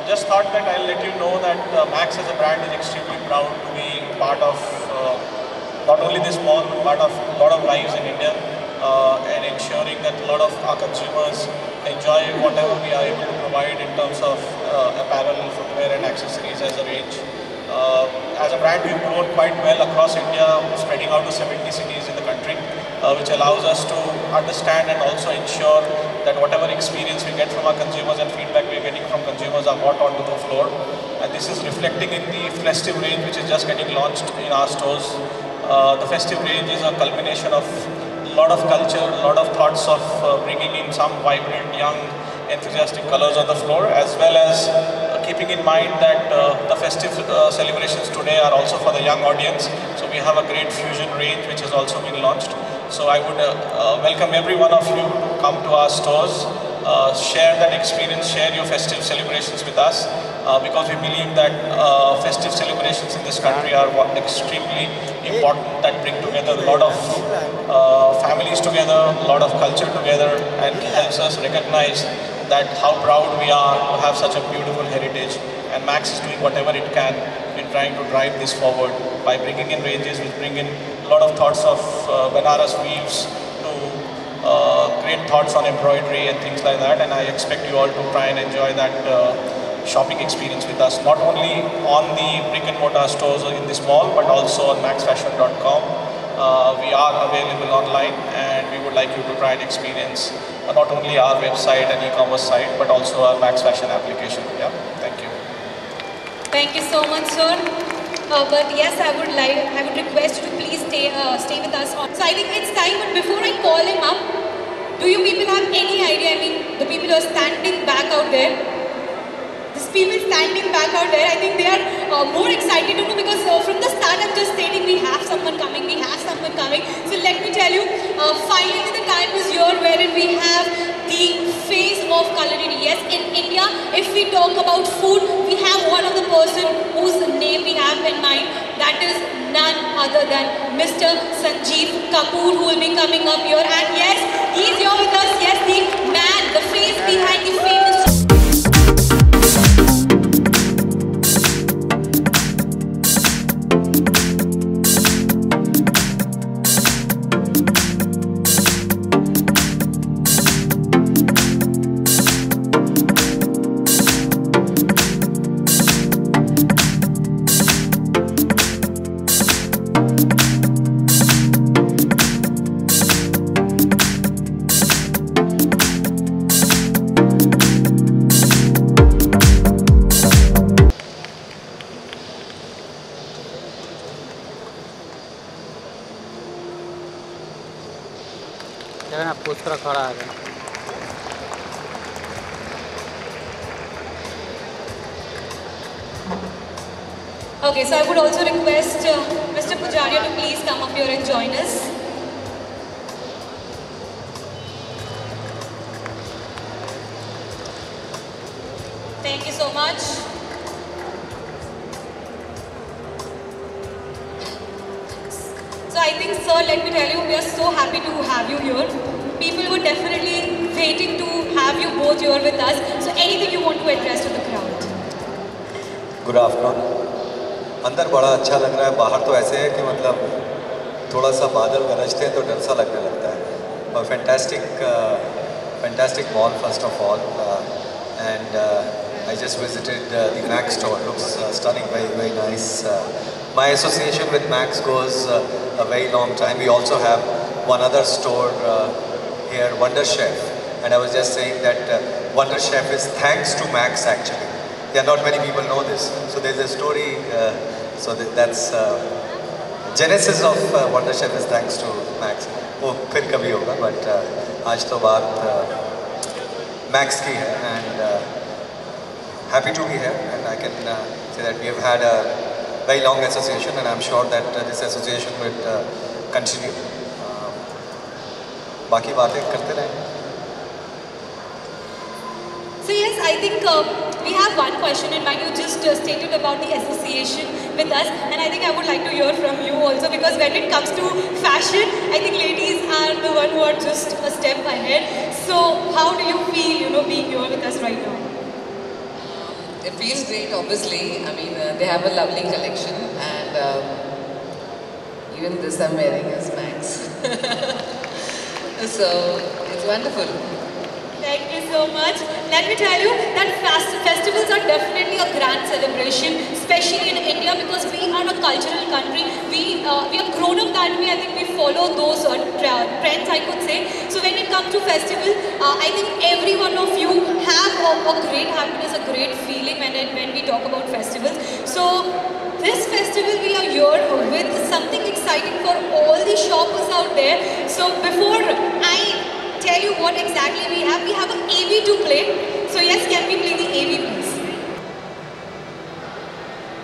just thought that I'll let you know that Max as a brand is extremely proud to be part of not only this mall, but part of a lot of lives in India, and ensuring that a lot of our consumers enjoy whatever we are able to provide in terms of apparel, footwear and accessories as a range. As a brand, we've grown quite well across India, spreading out to 70 cities in the country, which allows us to understand and also ensure that whatever experience we get from our consumers and feedback we're getting from consumers are brought onto the floor. And this is reflecting in the festive range, which is just getting launched in our stores. The festive range is a culmination of a lot of culture, a lot of thoughts of bringing in some vibrant, young, enthusiastic colors on the floor, as well as keeping in mind that the festive celebrations today are also for the young audience. So we have a great fusion range which has also been launched. So I would welcome every one of you to come to our stores, share that experience, share your festive celebrations with us, because we believe that festive celebrations in this country are extremely important, that bring together a lot of families together, a lot of culture together, and helps us recognize that how proud we are to have such a beautiful heritage. And Max is doing whatever it can in trying to drive this forward by bringing in ranges which bring in a lot of thoughts of Banaras weaves to great thoughts on embroidery and things like that. And I expect you all to try and enjoy that shopping experience with us, not only on the brick and mortar stores in this mall, but also on maxfashion.com. We are available online, and we would like you to try and experience not only our website and e-commerce site, but also our Max Fashion application. Yeah, thank you. Thank you so much, sir. But yes, I would request you to please stay with us. So I think it's time. But before I call him up, do you people have any idea? I mean, the people who are standing back out there. These people standing back out there, I think they are more excited to know, because from the start I'm just stating we have someone coming, we have someone coming. So let me tell you, finally the time is here wherein we have the face of culinary. Yes, in India, if we talk about food, we have one of the person whose name we have in mind. That is none other than Mr. Sanjeev Kapoor, who will be coming up here. And yes, he's here with us. Yes, the man, the face behind the famous. Okay, so I would also request Mr. Pujaria to please come up here and join us. Thank you so much. So I think, sir, let me tell you, we are so happy to have you here. People were definitely waiting to have you both here with us. So anything you want to address to the crowd? Good afternoon. अंदर बड़ा अच्छा लग रहा है, बाहर तो ऐसे है कि मतलब थोड़ा सा बादल गरजते हैं तो डर सा लगने लगता है. और fantastic mall first of all, and I just visited the Max store. Looks stunning, very nice. My association with Max goes a very long time. We also have one other store here, Wonder Chef, and I was just saying that Wonder Chef is thanks to Max actually. Yeah, not many people know this. So there's a story, so that's genesis of Wonder Chef is thanks to Max. वो फिर कभी होगा, but आज तो बात Max की है, and happy to be here, and I can say that we have had a very long association, and I'm sure that this association will continue. बाकी बातें करते रहेंगे. So yes, I think we have one question in mind. You just stated about the association with us, and I think I would like to hear from you also, because when it comes to fashion, I think ladies are the one who are just a step ahead. So how do you feel, being here with us right now? It feels great, obviously. I mean, they have a lovely collection, and even this I'm wearing is Max. So it's wonderful. Thank you so much. Let me tell you that festivals are definitely a grand celebration, especially in India, because we are a cultural country. We have grown up that way. I think we follow those trends, I could say. So when it comes to festival, I think every one of you have a great happiness, a great feeling when we talk about festivals. So this festival we are here with something exciting for all the shoppers out there. So before I tell you what exactly we have an AV to play. So yes, can we play the AV please?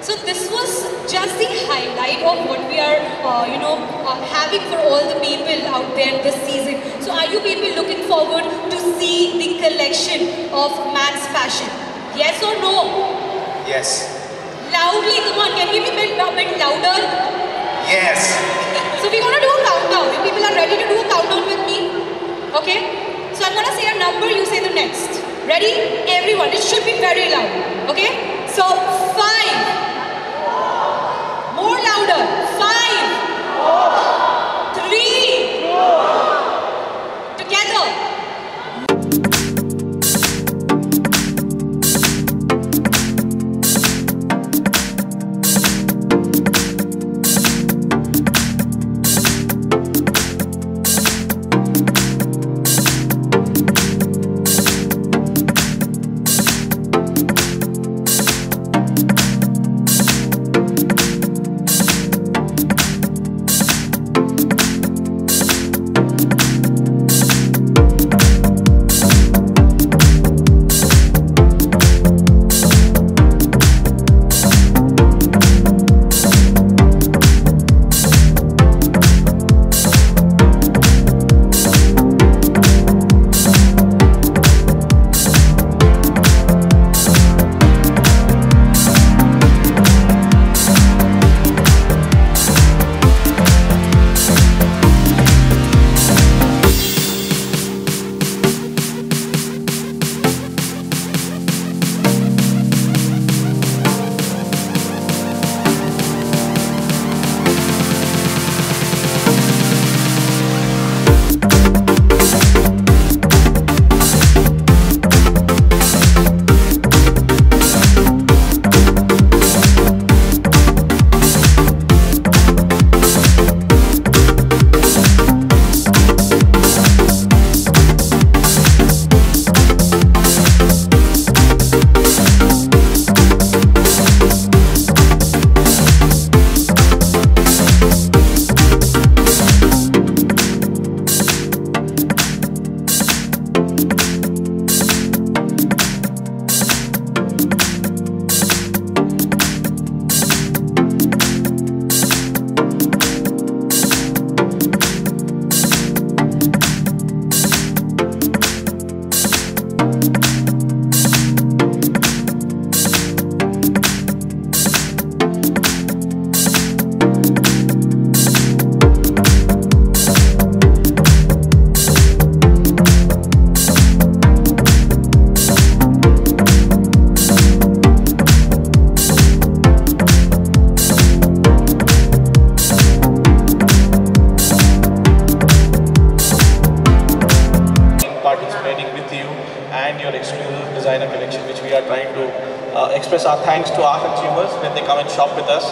So this was just the highlight of what we are having for all the people out there this season. So are you people looking forward to see the collection of Max Fashion? Yes or no? Yes. Loudly, come on, can we be a bit louder? Yes. So we're gonna do a countdown. If people are ready to do a countdown with me, okay? So I'm gonna say a number, you say the next. Ready? Everyone, it should be very loud, okay? So 5. More louder. 5. 3. Together. designer collection, which we are trying to express our thanks to our consumers when they come and shop with us.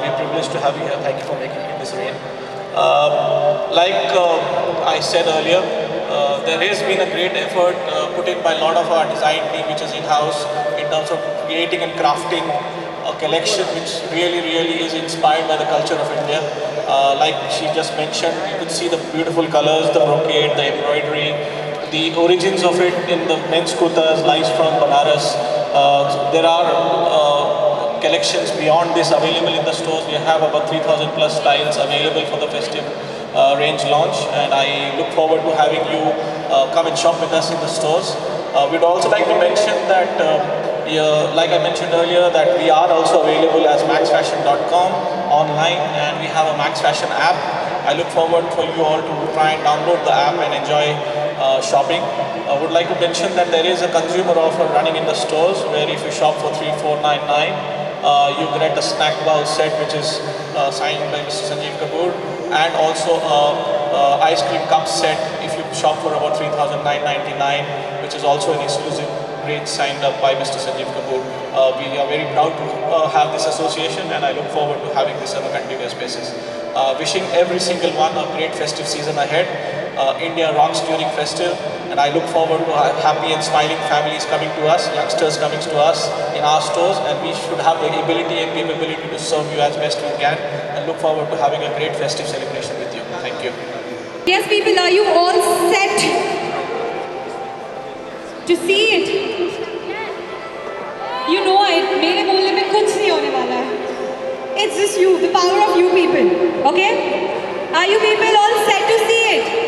We're privileged to have you here. Thank you for making it this rain. Like I said earlier, there has been a great effort put in by a lot of our design team, which is in-house, in terms of creating and crafting a collection which really is inspired by the culture of India. Like she just mentioned, you could see the beautiful colors, the brocade, the embroidery, the origins of it in the men's kurtas, lies from Banaras. There are collections beyond this available in the stores. We have about 3,000 plus styles available for the festive range launch, and I look forward to having you come and shop with us in the stores. We'd also like to mention that, like I mentioned earlier, that we are also available as maxfashion.com online, and we have a Max Fashion app. I look forward for you all to try and download the app and enjoy shopping. I would like to mention that there is a consumer offer running in the stores where if you shop for 3,499, you get a snack bowl set which is signed by Mr. Sanjeev Kapoor, and also ice cream cup set if you shop for about 3,999, which is also an exclusive range signed up by Mr. Sanjeev Kapoor. We are very proud to have this association, and I look forward to having this on a continuous basis. Wishing every single one a great festive season ahead. India rocks during festive, and I look forward to happy and smiling families coming to us, youngsters coming to us in our stores, and we should have the ability and capability to serve you as best we can, and look forward to having a great festive celebration with you. Thank you. Yes, people, are you all set to see it? You know it. मेरे बोलने में कुछ नहीं होने वाला है. It's just you, the power of you people. Okay? Are you people all set to see it?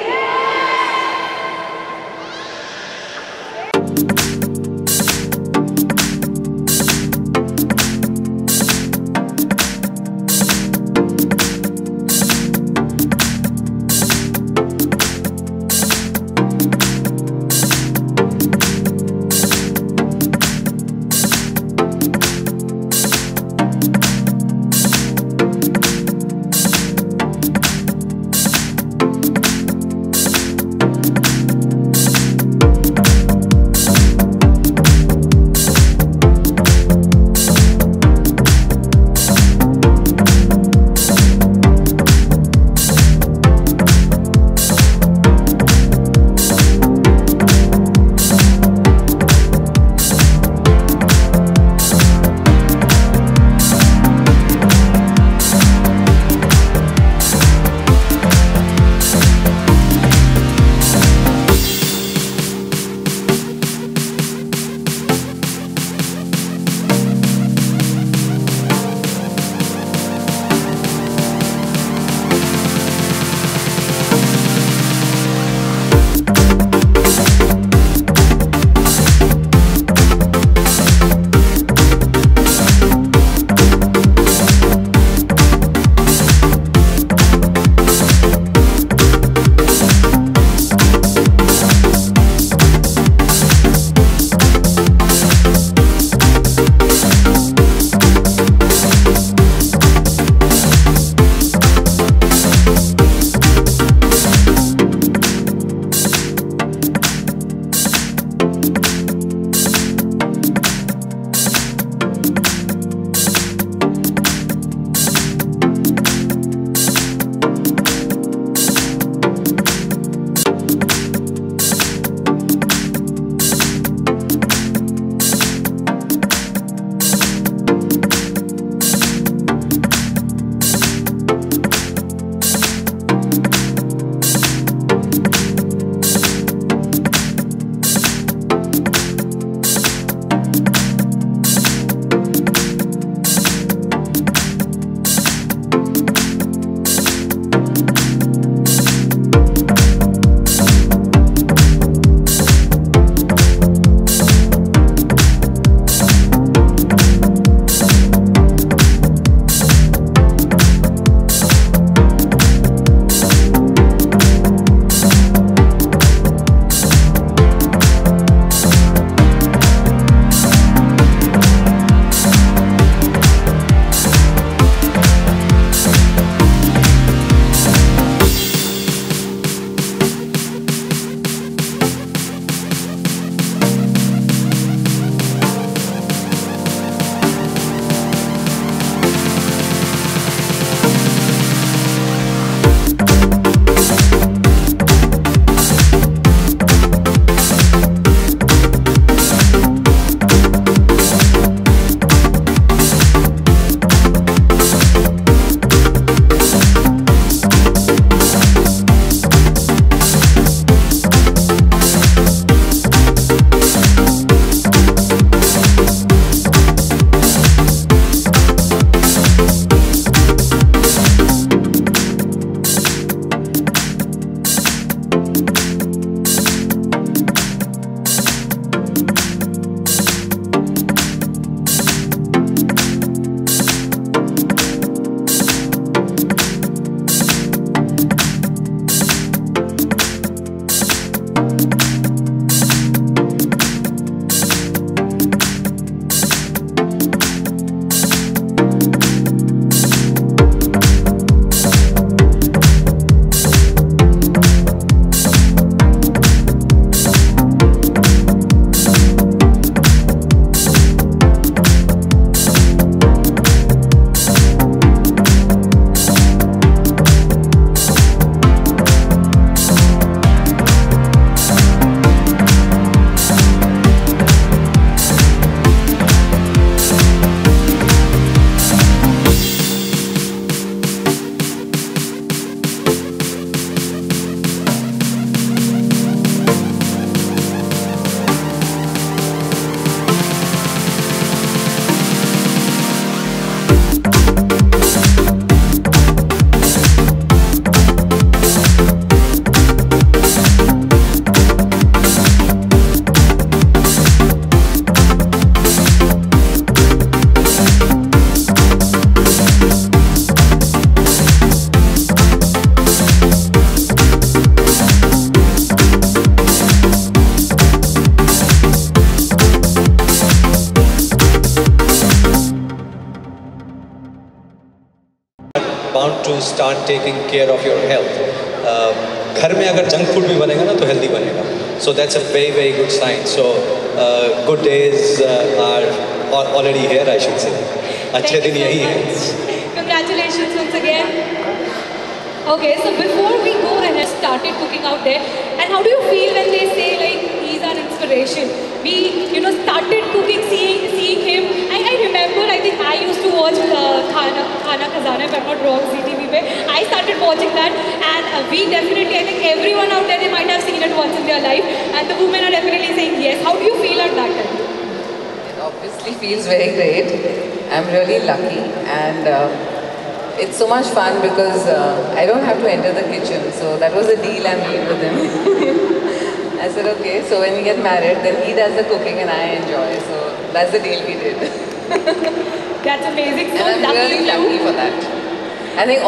start taking care of your health. घर में अगर जंक फूड भी बनेगा ना तो हेल्दी बनेगा. So that's a very very good sign. So good days are already here, I should say. अच्छे दिन यही हैं. Congratulations once again. Okay, so before we go and started cooking out there, and how do you feel when they say like he's our inspiration? We, started cooking, seeing him. I remember, I think I used to watch Khana Khazana, if I'm not wrong, CTV pe. I started watching that, and we definitely, I think everyone out there, they might have seen it once in their life, and the women are definitely saying yes. How do you feel at that time? It obviously feels very great. I'm really lucky, and it's so much fun because I don't have to enter the kitchen, so that was the deal I made with him. I said, okay, so when we get married, then he does the cooking and I enjoy, so that's the deal we did. That's amazing. So and I'm really lucky for that. I think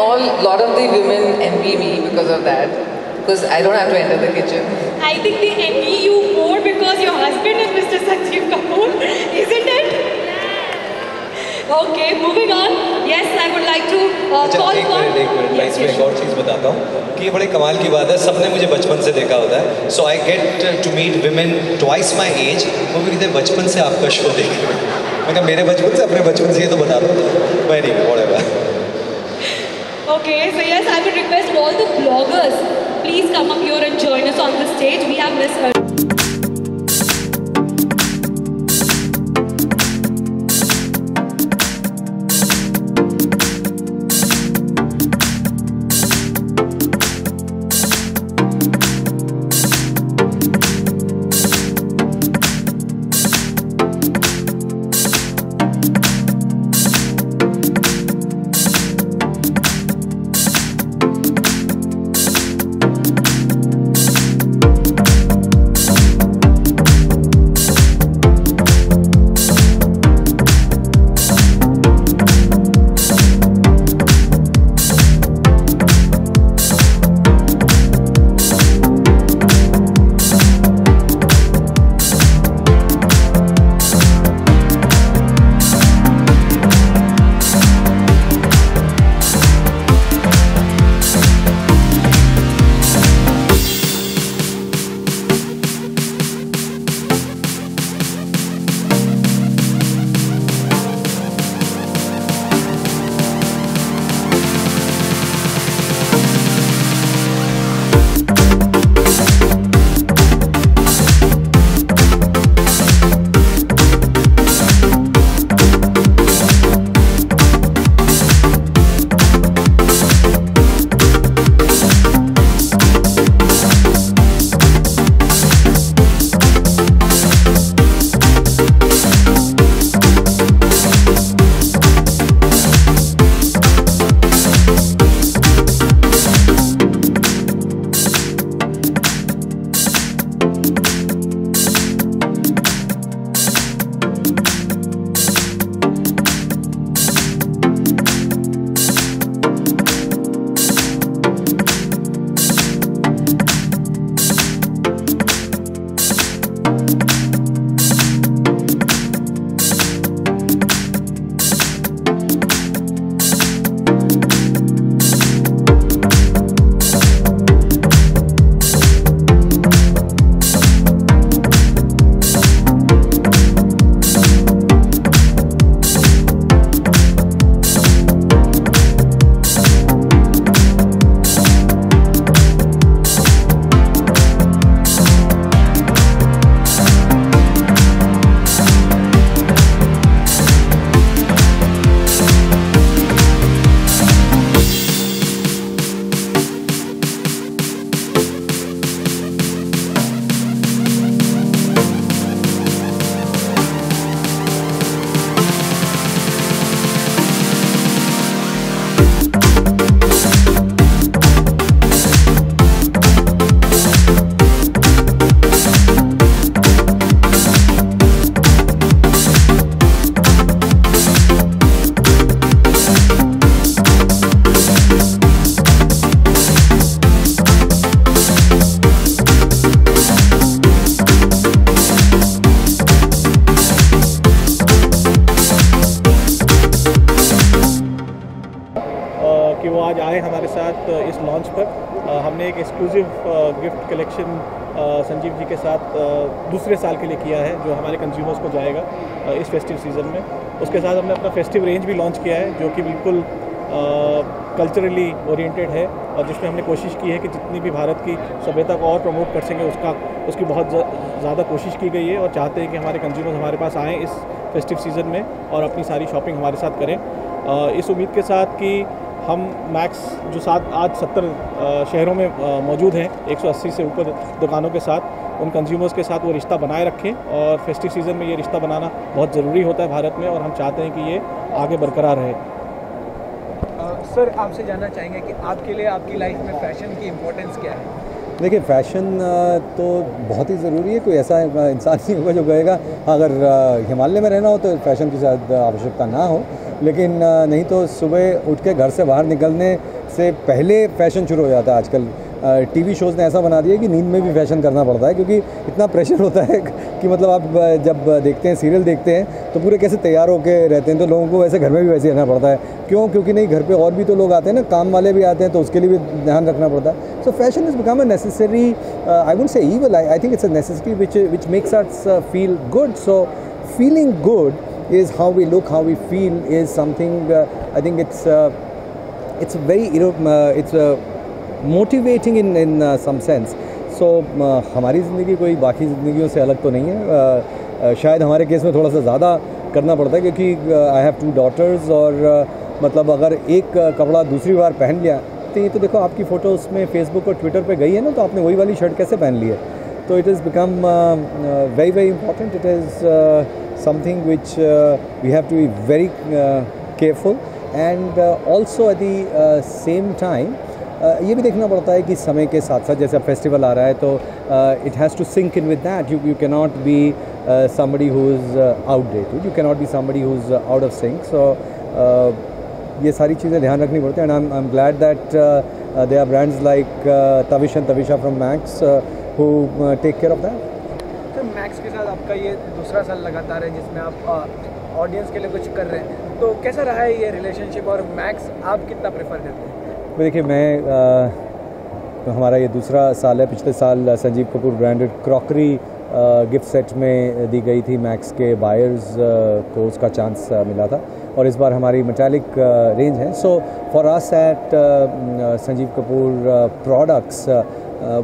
lot of the women envy me because of that, because I don't have to enter the kitchen. I think they envy you more because your husband is Mr. Sanjeev Kapoor, isn't it? Okay, moving on. Yes, I would like to call one. एक minute मैं इसमें एक और चीज़ बताता हूँ कि ये बड़े कमाल की बात है. सबने मुझे बचपन से देखा होता है. So I get to meet women twice my age. वो भी कहते हैं बचपन से आपका शो देख रहे हैं. मैं कहा मेरे बचपन से अपने बचपन से ये तो बता दो. मैं नहीं whatever. Okay, so yes, I would request all the bloggers, please come up here and join us on the stage. We have Miss साथ इस लॉन्च पर हमने एक exclusive gift collection Sanjeev ji के साथ दूसरे साल के लिए किया है, जो हमारे कंज्यूमर्स को जाएगा इस फेस्टिव सीज़न में। उसके साथ हमने अपना फेस्टिव रेंज भी लॉन्च किया है, जो कि बिल्कुल कल्चरली ओरिएंटेड है और जिसमें हमने कोशिश की है कि जितनी भी भारत की सभ्यता को और प्रमोट कर सकें उसकी बहुत ज़्यादा कोशिश की गई है और चाहते हैं कि हमारे कंज्यूमर्स हमारे पास आएँ इस फेस्टिव सीज़न में और अपनी सारी शॉपिंग हमारे साथ करें, इस उम्मीद के साथ कि हम मैक्स जो आज 70 शहरों में मौजूद हैं, 180 से ऊपर दुकानों के साथ, उन कंज्यूमर्स के साथ वो रिश्ता बनाए रखें और फेस्टिव सीज़न में ये रिश्ता बनाना बहुत ज़रूरी होता है भारत में और हम चाहते हैं कि ये आगे बरकरार रहे। सर, आपसे जानना चाहेंगे कि आपके लिए आपकी लाइफ में फ़ैशन की इम्पोर्टेंस क्या है? देखिए, फ़ैशन तो बहुत ही ज़रूरी है। कोई ऐसा इंसान नहीं होगा जो कहेगा अगर हिमालय में रहना हो तो फ़ैशन की शायद आवश्यकता ना हो, लेकिन नहीं तो सुबह उठ के घर से बाहर निकलने से पहले फ़ैशन शुरू हो जाता है। आजकल टीवी शोज़ ने ऐसा बना दिया कि नींद में भी फ़ैशन करना पड़ता है, क्योंकि इतना प्रेशर होता है कि मतलब आप जब देखते हैं, सीरियल देखते हैं तो पूरे कैसे तैयार होकर रहते हैं, तो लोगों को वैसे घर में भी वैसे रहना पड़ता है। क्यों? क्योंकि नहीं, घर पे और भी तो लोग आते हैं ना, काम वाले भी आते हैं, तो उसके लिए भी ध्यान रखना पड़ता है। सो fashion is become a necessary, I wouldn't say evil, I think it's a necessity which makes us feel good. So feeling good is how we look, how we feel is something, I think it's very, it's motivating in some sense. So हमारी ज़िंदगी कोई बाकी ज़िंदगियों से अलग तो नहीं है। शायद हमारे केस में थोड़ा सा ज़्यादा करना पड़ता है, क्योंकि आई हैव 2 daughters और मतलब अगर एक कपड़ा दूसरी बार पहन लिया तो ये तो देखो आपकी फ़ोटो उसमें फेसबुक और ट्विटर पे गई है ना, तो आपने वही वाली शर्ट कैसे पहन ली है। तो it is become very very important. It is something which we have to be very careful and also at the same time ये भी देखना पड़ता है कि समय के साथ साथ, जैसे अब फेस्टिवल आ रहा है तो it has to sync in with that. You can not be somebody who is outdated, you cannot be somebody who is out of sync. So ये सारी चीज़ें ध्यान रखनी पड़ती हैं, and I'm glad that there are brands like Tavish and Tavisha from Max who take care of that. तो max के साथ आपका ये दूसरा साल लगातार है जिसमें आप ऑडियंस के लिए कुछ कर रहे हैं, तो कैसा रहा है ये रिलेशनशिप और मैक्स आप कितना प्रेफर करते हैं? देखिए, मैं हमारा ये दूसरा साल है। पिछले साल Sanjeev Kapoor branded crockery gift set में दी गई थी मैक्स के बायर्स को, उसका चांस मिला था, और इस बार हमारी मेटालिक रेंज है। So for us at Sanjeev Kapoor products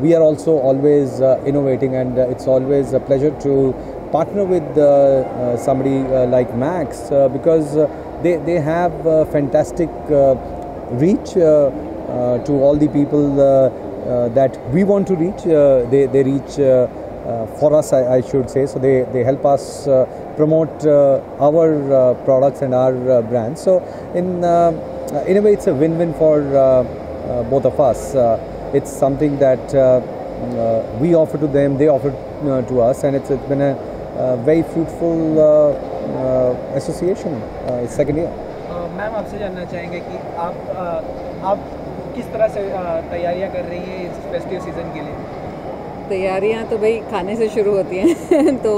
we are also always innovating, and it's always a pleasure to partner with somebody like Max because they have fantastic reach to all the people that we want to reach. They reach for us, I should say. So they help us promote our products and our brands. So in a way, it's a win-win for both of us. It's something that we offer to them, they offer to us, and it's been a very fruitful association. It's second year. Ma'am, आपसे जानना चाहेंगे कि आप किस तरह से तैयारियां कर रही हैं इस फेस्टिव सीज़न के लिए? तैयारियां तो भाई खाने से शुरू होती हैं तो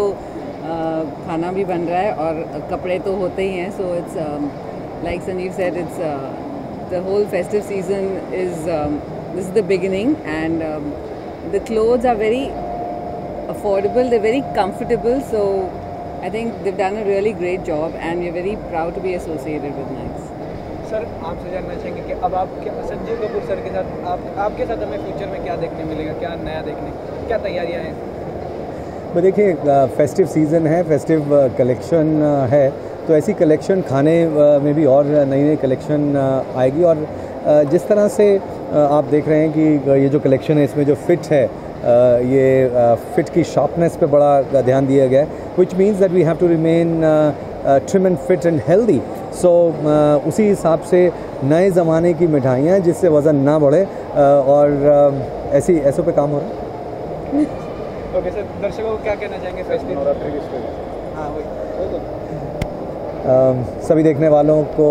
खाना भी बन रहा है और कपड़े तो होते ही हैं। So it's like Sanjeev said, it's the whole festive season is this is the beginning, and the clothes are very affordable, they're very comfortable, so I think they've done a really great job and we're very proud to be associated with Max. Sir, आपसे जानना चाहेंगे कि अब आप Sanjeev Kapoor sir के साथ आपके साथ हमें फ्यूचर में क्या देखने मिलेगा, क्या नया देखने, क्या तैयारियां हैं? तो देखिए, फेस्टिव सीज़न है, फेस्टिव कलेक्शन है, तो ऐसी कलेक्शन खाने में भी और नई नई कलेक्शन आएगी। और जिस तरह से आप देख रहे हैं कि ये जो कलेक्शन है इसमें जो फिट है, ये फिट की शार्पनेस पे बड़ा ध्यान दिया गया है, which means that we have to remain trim and fit and healthy. So उसी हिसाब से नए ज़माने की मिठाइयाँ जिससे वज़न ना बढ़े और ऐसों पे काम हो रहा है। ओके सर, दर्शकों को क्या कहना चाहेंगे फेस्टिव नवरात्रि की? हाँ, सभी देखने वालों को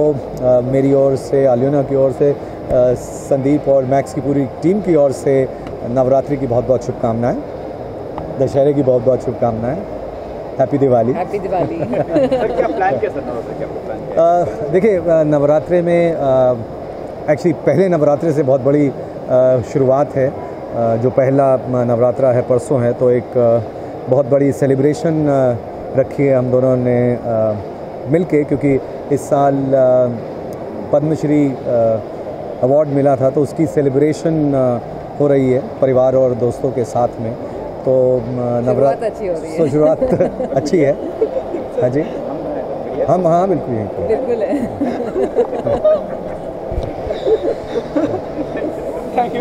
मेरी ओर से, आलियोना की ओर से, संदीप और मैक्स की पूरी टीम की ओर से नवरात्रि की बहुत बहुत शुभकामनाएं, दशहरे की बहुत बहुत शुभकामनाएं, happy Diwali. Happy Diwali. Sir, क्या प्लान क्या सर नवरात्रि, क्या प्लान? देखिए, नवरात्रि में एक्चुअली पहले नवरात्रे से बहुत बड़ी शुरुआत है। जो पहला नवरात्रा है परसों है, तो एक बहुत बड़ी सेलिब्रेशन रखी है हम दोनों ने मिलके, क्योंकि इस साल पद्मश्री अवार्ड मिला था, तो उसकी सेलिब्रेशन हो रही है परिवार और दोस्तों के साथ में। तो नवरात्र अच्छी हो रही है। तो शुरुआत अच्छी है। हाँ जी, हम हाँ बिल्कुल यहीं बिल्कुल है। Thank you.